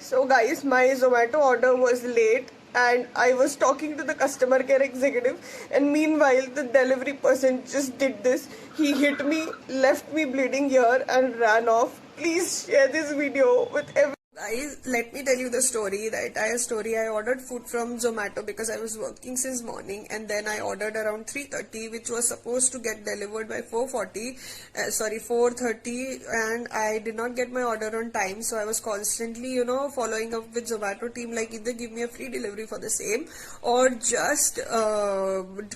So guys, my Zomato order was late and I was talking to the customer care executive, and meanwhile the delivery person just did this. He hit me, left me bleeding here and ran off. Please share this video with everyone. Guys, let me tell you the story, the entire story. I ordered food from Zomato because I was working since morning, and then I ordered around 3:30, which was supposed to get delivered by 4:30, and I did not get my order on time. So I was constantly, following up with Zomato team, like either give me a free delivery for the same or just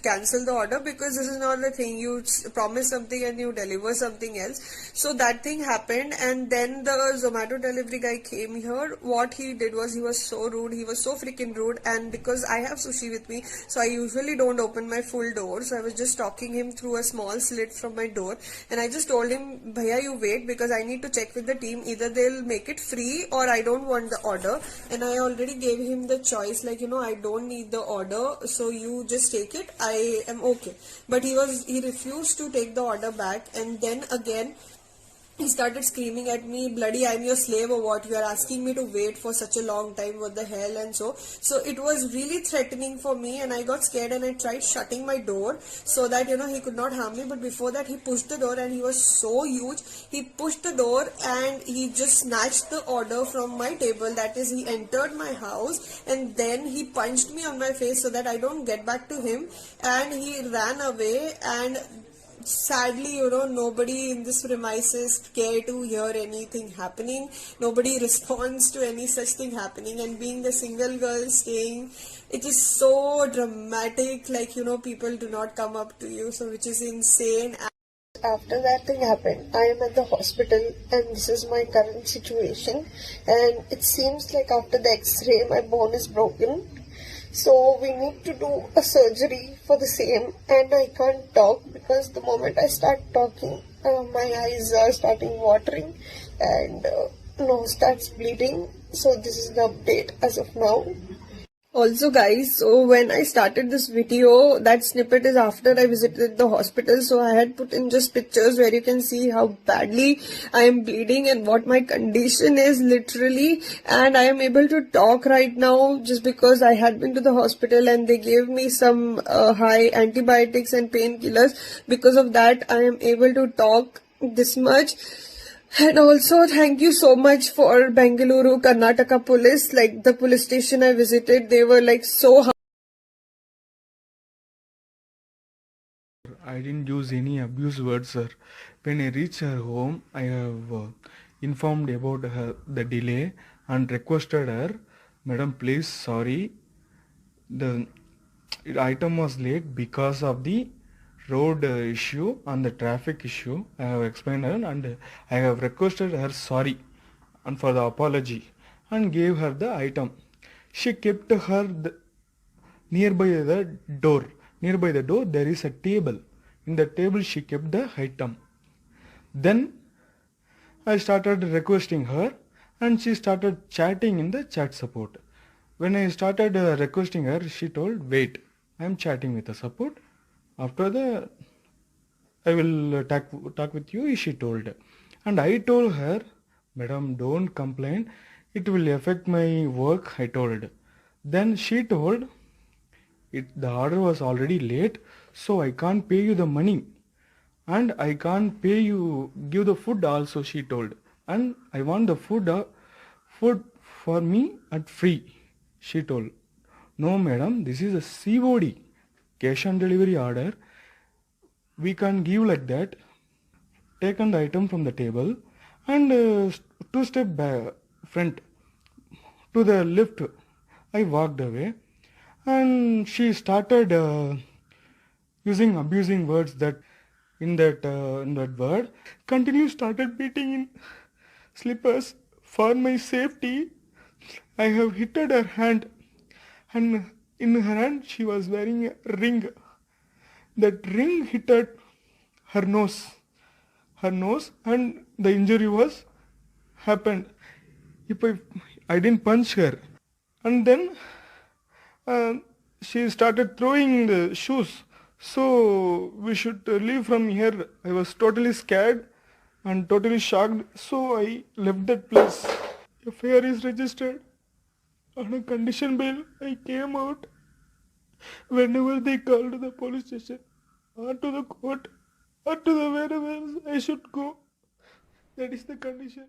cancel the order, because this is not the thing. You promise something and you deliver something else. So that thing happened, and then the Zomato delivery guy came here. What he did was, he was so rude. He was so freaking rude. And because I have sushi with me, so I usually don't open my full door, so I was just talking him through a small slit from my door, and I just told him, bhaiya, you wait, because I need to check with the team. Either they'll make it free or I don't want the order. And I already gave him the choice, like, I don't need the order, so you just take it, I am okay. But he refused to take the order back. And then again he started screaming at me, bloody, I'm your slave or what? You are asking me to wait for such a long time, what the hell? And so it was really threatening for me, and I got scared and I tried shutting my door so that, he could not harm me. But before that, he pushed the door, and he was so huge. He pushed the door and he just snatched the order from my table. That is, he entered my house and then he punched me on my face so that I don't get back to him, and he ran away. And sadly, nobody in this premises care to hear anything happening. Nobody responds to any such thing happening. And being the single girl staying, it is so dramatic. Like, people do not come up to you, so which is insane. After that thing happened, I am at the hospital, and this is my current situation. And it seems like after the X-ray, my bone is broken. So we need to do a surgery for the same, and I can't talk because the moment I start talking, my eyes are starting watering and nose starts bleeding. So this is the update as of now. Also guys, so when I started this video, that snippet is after I visited the hospital, so I had put in just pictures where you can see how badly I am bleeding and what my condition is literally. And I am able to talk right now just because I had been to the hospital and they gave me some high antibiotics and painkillers. Because of that, I am able to talk this much. And also, thank you so much for Bengaluru, Karnataka police. Like, the police station I visited, they were like so. I didn't use any abuse words, sir. When I reached her home, I have informed about the delay and requested her, Madam, please, sorry. The item was late because of the road issue and the traffic issue. I have explained her, and I have requested her sorry and for the apology and gave her the item. She kept her nearby the door. Nearby the door there is a table. In the table she kept the item. Then I started requesting her and she started chatting in the chat support. When I started requesting her, she told, wait, I am chatting with the support. After the, I will talk with you, she told. And I told her, Madam, don't complain. It will affect my work, I told. Then she told, the order was already late, so I can't pay you the money. And I can't pay you, give the food also, she told. And I want the food for me at free, she told. No, madam, this is a COD, cash on delivery order. We can't give like that. Taken the item from the table and 2 step back, front to the left. I walked away and she started using abusing words that in that word. Started beating in slippers. For my safety, I have hit her hand, and in her hand she was wearing a ring. That ring hit her nose, and the injury was happened. If I didn't punch her, and then she started throwing the shoes. So we should leave from here. I was totally scared and totally shocked. So I left that place. FIR is registered. On a condition bail, I came out whenever they called to the police station or to the court or to the wherever I should go. That is the condition.